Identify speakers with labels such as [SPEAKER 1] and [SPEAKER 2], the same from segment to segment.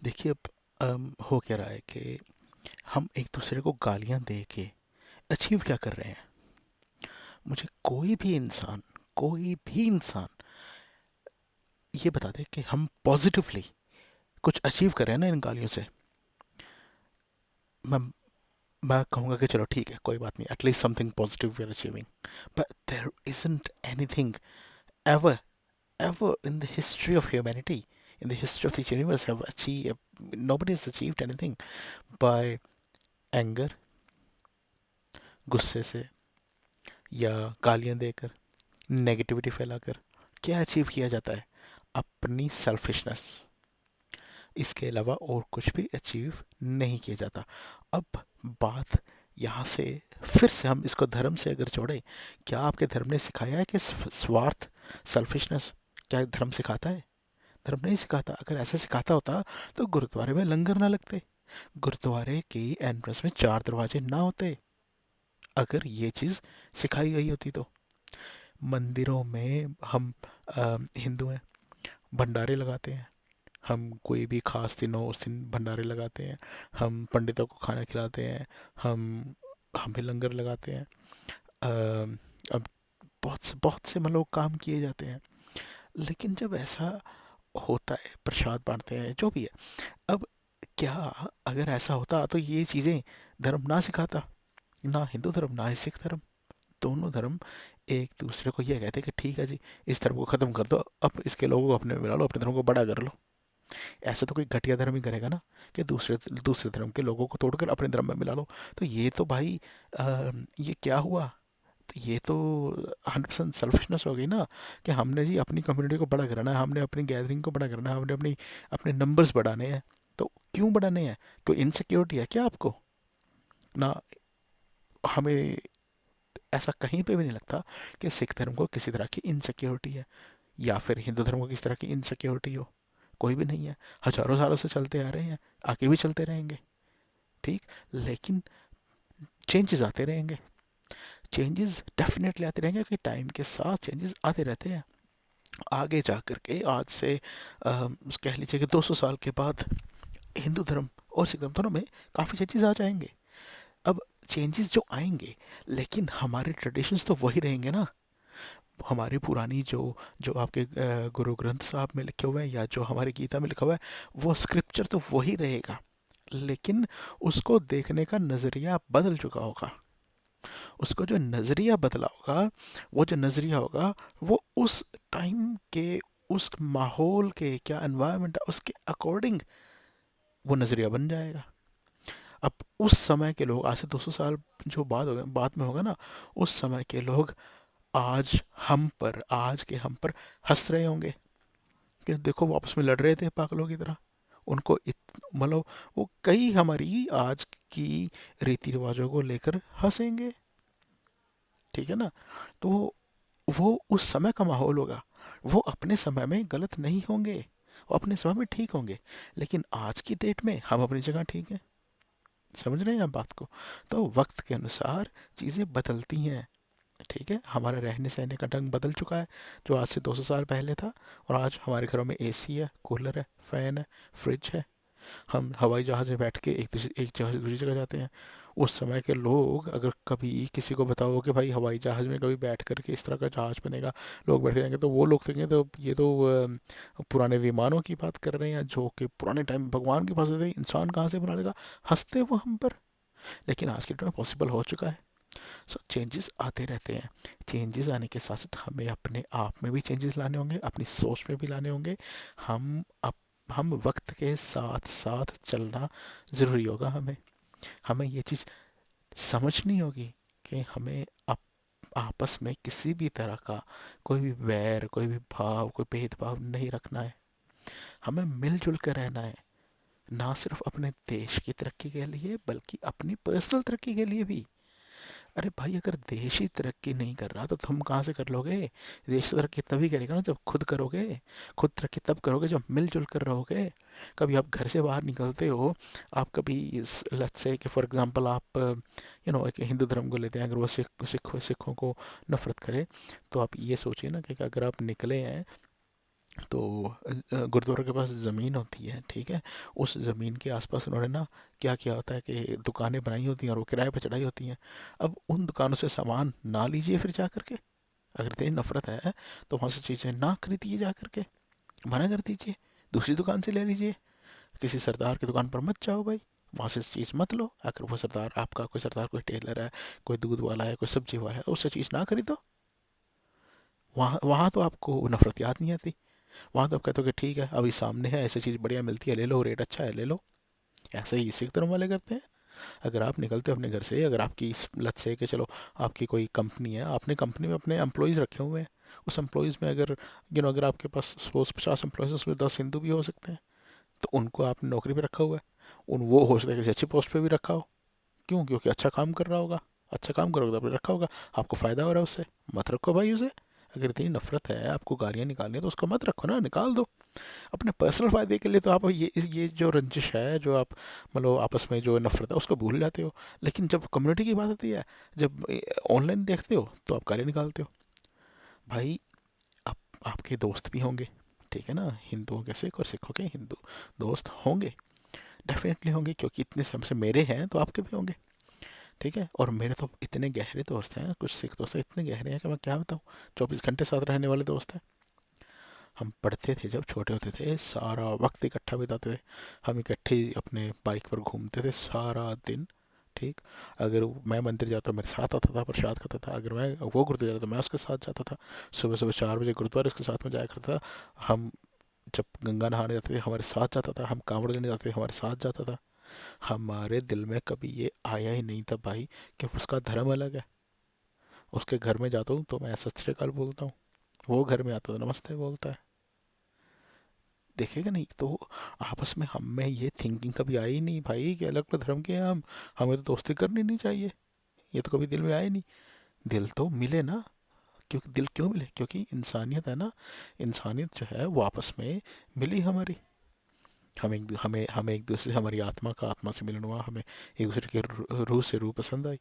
[SPEAKER 1] देखिए अब हो क्या रहा है कि हम एक दूसरे को गालियां दे के अचीव क्या कर रहे हैं। मुझे कोई भी इंसान ये बता दे कि हम पॉजिटिवली कुछ अचीव कर रहे हैं ना इन गालियों से। मैं मैं कहूँगा कि चलो ठीक है, कोई बात नहीं, at least something positive we are achieving. But there isn't anything ever ever in the history of humanity, in the history of the universe, have achieved, nobody has achieved anything by anger, गुस्से से या गालियां देकर, negativity फैलाकर। क्या achieve किया जाता है? अपनी सेल्फिशनेस। इसके अलावा और कुछ भी अचीव नहीं किया जाता। अब बात यहाँ से फिर से हम इसको धर्म से अगर जोड़ें, क्या आपके धर्म ने सिखाया है कि स्वार्थ, सेल्फिशनेस, क्या धर्म सिखाता है? धर्म नहीं सिखाता। अगर ऐसा सिखाता होता तो गुरुद्वारे में लंगर ना लगते, गुरुद्वारे की एंट्रेंस में चार दरवाजे ना होते। अगर ये चीज़ सिखाई गई होती तो मंदिरों में हम हिंदू हैं, भंडारे लगाते हैं। हम कोई भी खास दिन हो उस दिन भंडारे लगाते हैं। हम पंडितों को खाना खिलाते हैं। हम भी लंगर लगाते हैं। अब बहुत से मतलब काम किए जाते हैं। लेकिन जब ऐसा होता है, प्रसाद बांटते हैं, जो भी है। अब क्या, अगर ऐसा होता तो ये चीज़ें धर्म ना सिखाता? ना हिंदू धर्म ना ही सिख धर्म, दोनों धर्म एक दूसरे को ये कहते हैं कि ठीक है जी, इस धर्म को ख़त्म कर दो, अब इसके लोगों को अपने में मिला लो, अपने धर्म को बड़ा कर लो। ऐसा तो कोई घटिया धर्म ही करेगा ना, कि दूसरे दूसरे धर्म के लोगों को तोड़कर अपने धर्म में मिला लो। तो ये तो भाई ये क्या हुआ? तो ये तो 100% सेल्फिशनेस हो गई ना, कि हमने जी अपनी कम्युनिटी को बड़ा करना है, हमने अपनी गैदरिंग को बड़ा करना है, हमने अपने नंबर्स बढ़ाने हैं। तो क्यों बढ़ाने हैं? तो इनसिक्योरिटी है क्या आपको? ना, हमें ऐसा कहीं पे भी नहीं लगता कि सिख धर्म को किसी तरह की इनसिक्योरिटी है, या फिर हिंदू धर्म को किसी तरह की इनसिक्योरिटी हो। कोई भी नहीं है। हजारों सालों से चलते आ रहे हैं, आगे भी चलते रहेंगे। ठीक। लेकिन चेंजेस आते रहेंगे, चेंजेस डेफिनेटली आते रहेंगे, कि टाइम के साथ चेंजेस आते रहते हैं। आगे जा कर के आज से कह लीजिए कि 200 साल के बाद हिंदू धर्म और सिख धर्म दोनों में काफ़ी चेंजेस आ जाएंगे। अब चेंजेस जो आएंगे, लेकिन हमारे ट्रेडिशंस तो वही रहेंगे ना। हमारी पुरानी जो जो आपके गुरु ग्रंथ साहब में लिखे हुए हैं, या जो हमारी गीता में लिखा हुआ है, वो स्क्रिप्चर तो वही रहेगा। लेकिन उसको देखने का नज़रिया बदल चुका होगा। उसको जो नज़रिया बदला होगा, वो जो नज़रिया होगा, वो उस टाइम के, उस माहौल के, क्या एनवायरनमेंट है उसके अकॉर्डिंग वो नज़रिया बन जाएगा। अब उस समय के लोग, आज से 200 साल जो बाद में होगा ना, उस समय के लोग आज के हम पर हंस रहे होंगे कि देखो वो आपस में लड़ रहे थे पागलों की तरह। उनको मतलब वो कई हमारी आज की रीति रिवाजों को लेकर हंसेंगे। ठीक है ना? तो वो उस समय का माहौल होगा। वो अपने समय में गलत नहीं होंगे, वो अपने समय में ठीक होंगे। लेकिन आज की डेट में हम अपनी जगह ठीक हैं। समझ रहे हैं आप बात को? तो वक्त के अनुसार चीज़ें बदलती हैं। ठीक है, हमारा रहने सहने का ढंग बदल चुका है, जो आज से 200 साल पहले था। और आज हमारे घरों में एसी है, कूलर है, फैन है, फ्रिज है। हम हवाई जहाज में बैठ के एक जगह से दूसरी जगह जाते हैं। उस समय के लोग अगर कभी किसी को बताओ कि भाई हवाई जहाज में कभी बैठ करके इस तरह का जहाज बनेगा, लोग बैठ के जाएंगे, तो वो लोग कहेंगे तो ये तो पुराने विमानों की बात कर रहे हैं, जो कि पुराने टाइम भगवान के पास थे, इंसान कहाँ से बना लेगा। हंसते वो हम पर। लेकिन आज के टाइम में पॉसिबल हो चुका है। सो चेंजेस आते रहते हैं। चेंजेस आने के साथ साथ हमें अपने आप में भी चेंजेस लाने होंगे, अपनी सोच में भी लाने होंगे। हम अप हम वक्त के साथ साथ चलना ज़रूरी होगा हमें। हमें ये चीज़ समझनी होगी कि हमें आपस में किसी भी तरह का कोई भी वैर, कोई भी भाव, कोई भेदभाव नहीं रखना है। हमें मिलजुल कर रहना है, ना सिर्फ अपने देश की तरक्की के लिए बल्कि अपनी पर्सनल तरक्की के लिए भी। अरे भाई, अगर देश ही तरक्की नहीं कर रहा तो तुम कहाँ से कर लोगे? देश तो तरक्की तभी करेगा ना जब खुद करोगे। खुद तरक्की तब करोगे जब मिलजुल कर रहोगे। कभी आप घर से बाहर निकलते हो, आप कभी लेट्स से कि फॉर एग्जांपल आप एक हिंदू धर्म को लेते हैं, अगर वो सिखों को नफरत करे, तो आप ये सोचिए ना कि अगर आप निकले हैं तो गुरुद्वारे के पास ज़मीन होती है, ठीक है। उस ज़मीन के आसपास उन्होंने ना क्या किया होता है कि दुकानें बनाई होती हैं और वो किराए पे चढ़ाई होती हैं। अब उन दुकानों से सामान ना लीजिए फिर जा करके, अगर इतनी नफरत है तो वहाँ से चीज़ें ना खरीदिए जा करके, मना कर दीजिए, दूसरी दुकान से ले लीजिए। किसी सरदार की दुकान पर मत जाओ भाई, वहाँ से चीज़ मत लो। अगर वो सरदार आपका कोई सरदार कोई टेलर है, कोई दूध वाला है, कोई सब्जी वाला है, तो उससे चीज़ ना खरीदो। वहाँ वहाँ तो आपको नफरत याद नहीं आती। वहाँ तो आप कहते हो कि ठीक है अभी सामने है, ऐसी चीज़ बढ़िया मिलती है, ले लो, रेट अच्छा है, ले लो। ऐसे ही सिख धर्म वाले करते हैं। अगर आप निकलते हो अपने घर से, अगर आपकी इस लत से कि चलो आपकी कोई कंपनी है, आपने कंपनी में अपने एम्प्लॉयज़ रखे हुए हैं, उस एम्प्लॉयज़ में अगर अगर आपके पास सपोज 50 एम्प्लॉयज़ हैं, उसमें 10 हिंदू भी हो सकते हैं, तो उनको आपने नौकरी पे रखा हुआ है। उन वो हो सकता है किसी अच्छी पोस्ट पे भी रखा हो। क्यों? क्योंकि अच्छा काम कर रहा होगा। अच्छा काम करोगे तो आपने रखा होगा, आपको फ़ायदा हो रहा है उससे। मत रखो भाई उसे। अगर इतनी नफरत है, आपको गालियाँ निकालनी है, तो उसको मत रखो ना, निकाल दो। अपने पर्सनल फ़ायदे के लिए तो आप ये जो रंजिश है, जो आप मतलब आपस में जो नफरत है, उसको भूल जाते हो। लेकिन जब कम्युनिटी की बात आती है, जब ऑनलाइन देखते हो, तो आप गालियाँ निकालते हो। भाई आप आपके दोस्त भी होंगे, ठीक है ना, हिंदुओं के सिख और सिखों के हिंदू दोस्त होंगे, डेफिनेटली होंगे, क्योंकि इतने सबसे मेरे हैं तो आपके भी होंगे, ठीक है। और मेरे तो इतने गहरे दोस्त हैं, कुछ सिख दोस्त हैं, इतने गहरे हैं कि मैं क्या बताऊँ। 24 घंटे साथ रहने वाले दोस्त हैं। हम पढ़ते थे जब छोटे होते थे, सारा वक्त इकट्ठा बिताते थे। हम इकट्ठे अपने बाइक पर घूमते थे सारा दिन, ठीक। अगर मैं मंदिर जाता मेरे साथ आता था, प्रसाद खाता था। अगर मैं वो गुरुद्वारा जाता तो मैं उसके साथ जाता था। सुबह सुबह 4 बजे गुरुद्वारे उसके साथ में जाया करता था। हम जब गंगा नहाने जाते थे हमारे साथ जाता था, हम कांवड़ लेने जाते थे हमारे साथ जाता था। हमारे दिल में कभी ये आया ही नहीं था भाई कि उसका धर्म अलग है। उसके घर में जाता हूँ तो मैं सत श्री अकाल बोलता हूँ, वो घर में आता तो नमस्ते बोलता है। देखेगा नहीं तो आपस में हम में ये थिंकिंग कभी आई नहीं भाई कि अलग अलग धर्म के हैं हम, हमें तो दोस्ती करनी नहीं चाहिए। ये तो कभी दिल में आया नहीं। दिल तो मिले ना। क्योंकि दिल क्यों मिले? क्योंकि इंसानियत है ना। इंसानियत जो है वो आपस में मिली हमारी। हमें एक दूसरे से, हमारी आत्मा का आत्मा से मिलन हुआ, हमें एक दूसरे के रूह से रूह पसंद आई,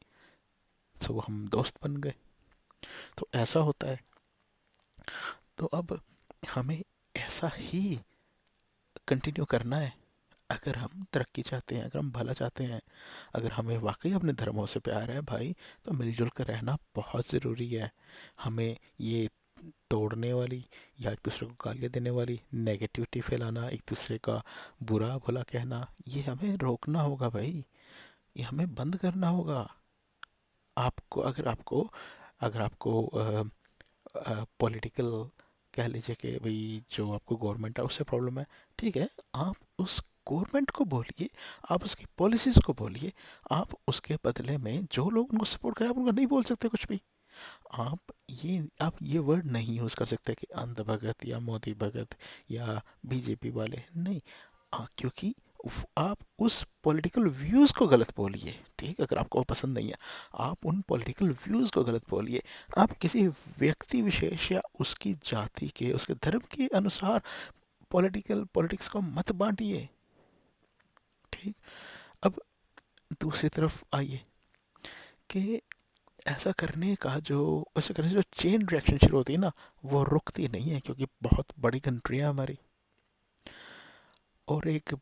[SPEAKER 1] तो हम दोस्त बन गए। तो ऐसा होता है। तो अब हमें ऐसा ही कंटिन्यू करना है। अगर हम तरक्की चाहते हैं, अगर हम भला चाहते हैं, अगर हमें वाकई अपने धर्मों से प्यार है भाई, तो मिलजुल कर रहना बहुत ज़रूरी है। हमें ये तोड़ने वाली या एक दूसरे को गालियाँ देने वाली नेगेटिविटी फैलाना, एक दूसरे का बुरा भला कहना, ये हमें रोकना होगा भाई। ये हमें बंद करना होगा। आपको अगर आपको अगर आपको पॉलिटिकल कह लीजिए कि भाई जो आपको गवर्नमेंट है उससे प्रॉब्लम है, ठीक है, आप उस गवर्नमेंट को बोलिए, आप उसकी पॉलिसीज़ को बोलिए। आप उसके बदले में जो लोग उनको सपोर्ट करें, आप उनको नहीं बोल सकते कुछ भी। आप ये वर्ड नहीं यूज़ कर सकते कि अंध भगत या मोदी भगत या बीजेपी वाले, नहीं। क्योंकि आप उस पॉलिटिकल व्यूज़ को गलत बोलिए, ठीक। अगर आपको वो पसंद नहीं है, आप उन पॉलिटिकल व्यूज़ को गलत बोलिए। आप किसी व्यक्ति विशेष या उसकी जाति के, उसके धर्म के अनुसार पॉलिटिक्स को मत बांटिए, ठीक। अब दूसरी तरफ आइए कि ऐसा करने से जो चेन रिएक्शन शुरू होती है ना, वो रुकती नहीं है, क्योंकि बहुत बड़ी कंट्री है हमारी। और एक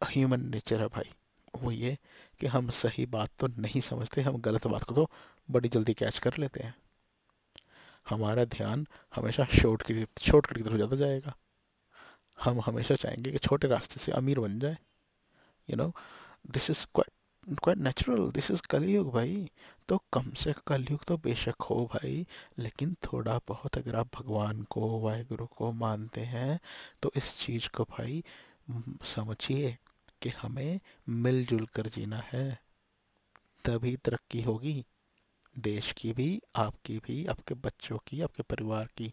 [SPEAKER 1] ह्यूमन नेचर है भाई, वो ये कि हम सही बात तो नहीं समझते, हम गलत बात को तो बड़ी जल्दी कैच कर लेते हैं। हमारा ध्यान हमेशा शॉर्टकट की तरफ ज़्यादा जाएगा। हम हमेशा चाहेंगे कि छोटे रास्ते से अमीर बन जाए। You know this is quite quite natural, this is कलयुग भाई। तो कम से कलयुग तो बेशक हो भाई, लेकिन थोड़ा बहुत अगर आप भगवान को, वाहेगुरु को मानते हैं, तो इस चीज़ को भाई समझिए कि हमें मिलजुल कर जीना है। तभी तरक्की होगी, देश की भी, आपकी भी, आपके बच्चों की, आपके परिवार की।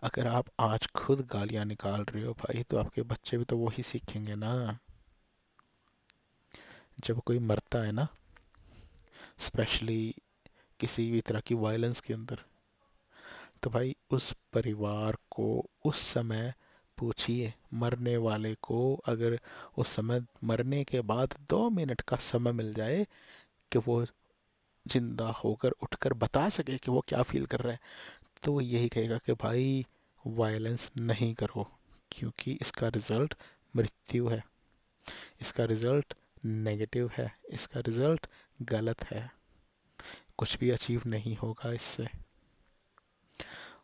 [SPEAKER 1] अगर आप आज खुद गालियां निकाल रहे हो भाई, तो आपके बच्चे भी तो वही सीखेंगे ना। जब कोई मरता है ना, स्पेशली किसी भी तरह की वायलेंस के अंदर, तो भाई उस परिवार को उस समय पूछिए, मरने वाले को अगर उस समय मरने के बाद 2 मिनट का समय मिल जाए कि वो जिंदा होकर उठकर बता सके कि वो क्या फील कर रहा है, तो वो यही कहेगा कि भाई वायलेंस नहीं करो, क्योंकि इसका रिजल्ट मृत्यु है, इसका रिजल्ट नेगेटिव है, इसका रिजल्ट गलत है, कुछ भी अचीव नहीं होगा इससे।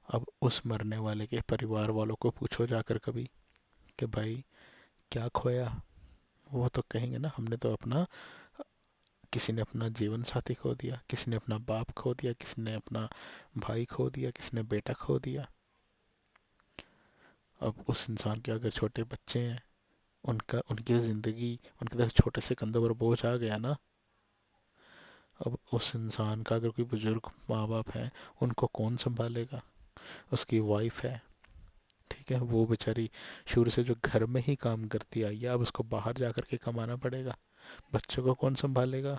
[SPEAKER 1] अब उस मरने वाले के परिवार वालों को पूछो जाकर कभी कि भाई क्या खोया। वो तो कहेंगे ना, हमने तो अपना, किसी ने अपना जीवन साथी खो दिया, किसी ने अपना बाप खो दिया, किसी ने अपना भाई खो दिया, किसी ने बेटा खो दिया। अब उस इंसान के अगर छोटे बच्चे हैं, उनका, उनकी ज़िंदगी, उनके तो छोटे से कंधों पर बोझ आ गया ना। अब उस इंसान का अगर कोई बुजुर्ग माँ बाप है, उनको कौन संभालेगा? उसकी वाइफ है, ठीक है, वो बेचारी शुरू से जो घर में ही काम करती आई है, अब उसको बाहर जा कर के कमाना पड़ेगा। बच्चों को कौन संभालेगा?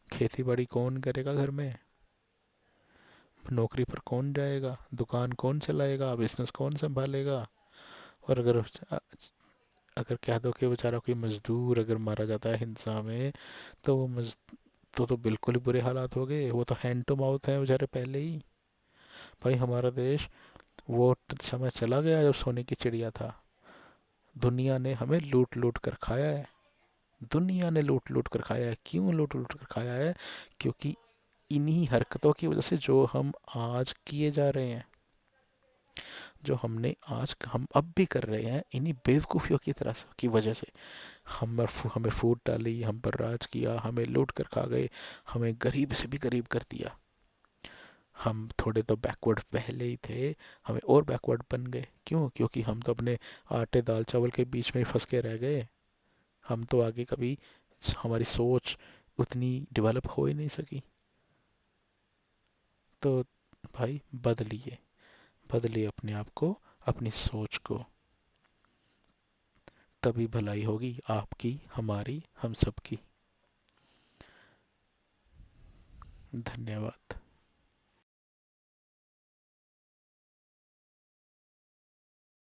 [SPEAKER 1] खेती बाड़ी कौन करेगा घर में? नौकरी पर कौन जाएगा? दुकान कौन चलाएगा? बिजनेस कौन संभालेगा? और अगर अगर कह दो कि बेचारा कोई मजदूर अगर मारा जाता है हिंसा में, तो वो तो बिल्कुल ही बुरे हालात हो गए। वो तो हैंड टू माउथ है बेचारे पहले ही। भाई हमारा देश, वो समय चला गया जब सोने की चिड़िया था। दुनिया ने हमें लूट लूट कर खाया है, दुनिया ने लूट लूट कर खाया है। क्यों लूट लूट कर खाया है? क्योंकि इन्हीं हरकतों की वजह से जो हम आज किए जा रहे हैं, जो हमने आज हम अब भी कर रहे हैं, इन्हीं बेवकूफ़ियों की तरह की वजह से हमें फूट डाली, हम पर राज किया, हमें लूट कर खा गए, हमें गरीब से भी गरीब कर दिया। हम थोड़े तो बैकवर्ड पहले ही थे, हमें और बैकवर्ड बन गए। क्यों? क्योंकि हम तो अपने आटे दाल चावल के बीच में ही फंस के रह गए। हम तो आगे कभी, हमारी सोच उतनी डेवलप हो ही नहीं सकी। तो भाई बदलिए, बदलिए अपने आप को, अपनी सोच को, तभी भलाई होगी आपकी, हमारी, हम सबकी। धन्यवाद।